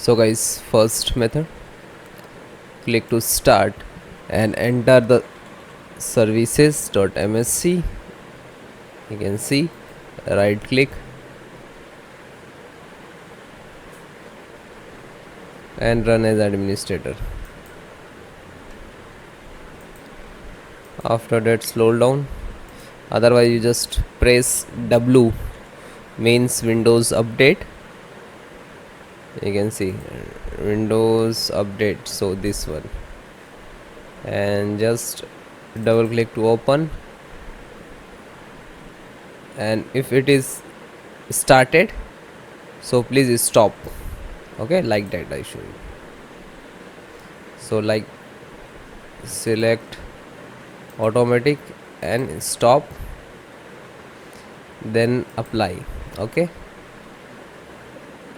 So guys, first method, click to start and enter the services.msc. You can see, right click and run as administrator. After that, scroll down, otherwise you just press W, means Windows update. You can see Windows update, so this one, and just double click to open, and if it is started, so please stop. Okay, like that I show you. So like, select automatic and stop, then apply. Okay,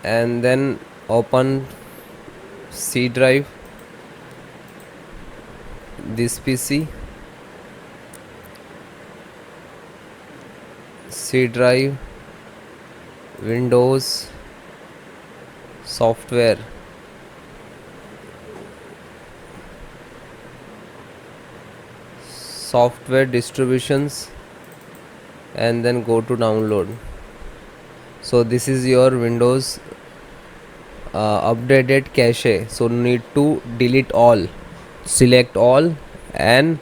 and then open C drive, this PC, C drive, Windows, software, distributions, and then go to download. So this is your Windows updated cache, so need to delete all, select all and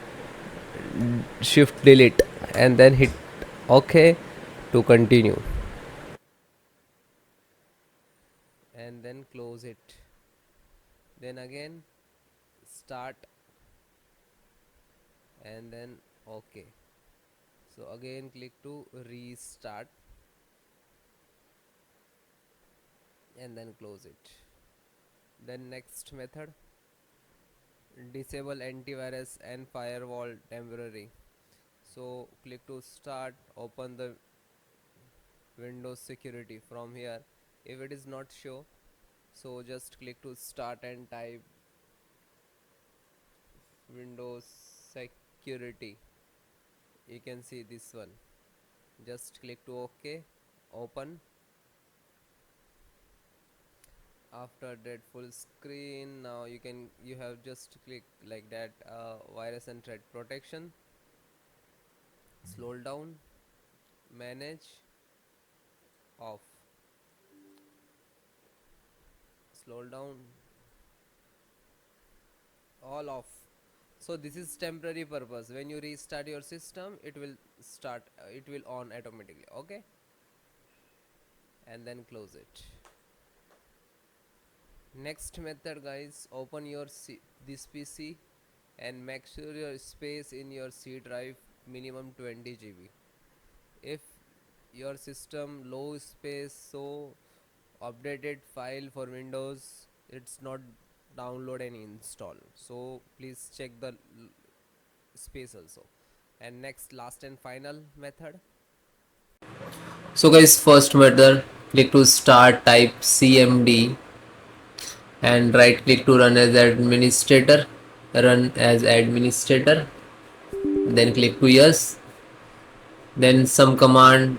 shift delete, and then hit OK to continue, and then close it. Then again start, and then OK. So again click to restart, and then close it. Then next method, disable antivirus and firewall temporary. So click to start, open the Windows security from here. If it is not show, so just click to start and type Windows security. You can see this one. Just click to OK, open. After that, full screen. Now you have just click like that, virus and threat protection. Scroll down, manage, off. Scroll down, all off. So this is temporary purpose. When you restart your system, it will start, it will on automatically. Okay, and then close it. Next method guys, open your this PC and make sure your space in your C drive minimum 20 GB. If your system low space, so updated file for Windows, it's not download and install, so please check the space also. And next, last and final method. So guys, first method, click to start, type cmd and right click to run as administrator, then click to yes, then some command.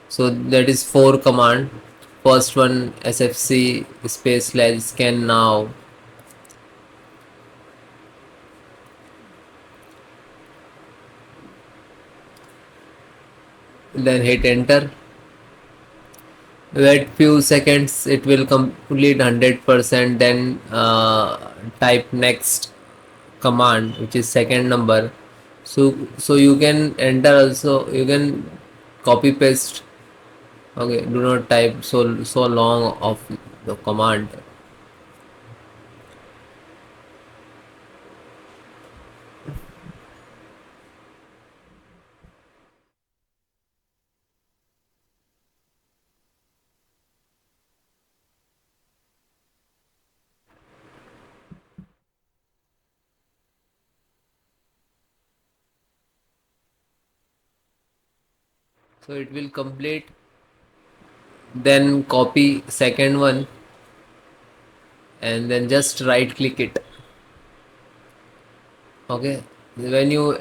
So that is 4 command. First one, sfc space slash scan now, then hit enter. Wait few seconds, it will complete 100%, then type next command, which is second number. So you can enter also, you can copy paste. Okay, do not type so long of the command. So it will complete, then copy second one and then just right click it. Okay, when you,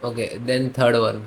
okay, then third one.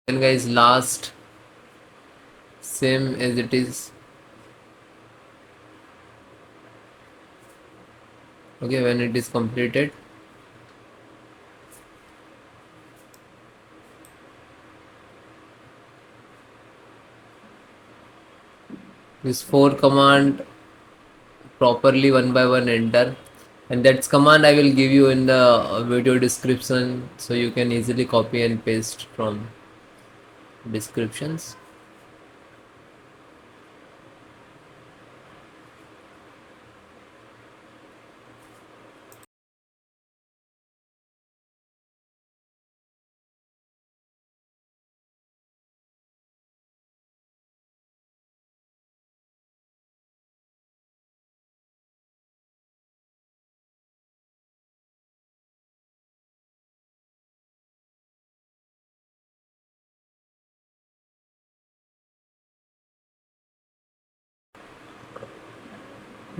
then guys, last, same as it is. Okay, when it is completed, this 4 command properly one by one enter, and that's command I will give you in the video description, so you can easily copy and paste from descriptions.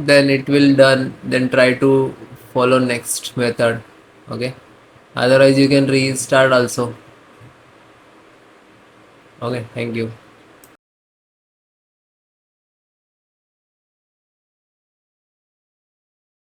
Then it will done, then try to follow next method. Okay, otherwise you can restart also. Okay, thank you.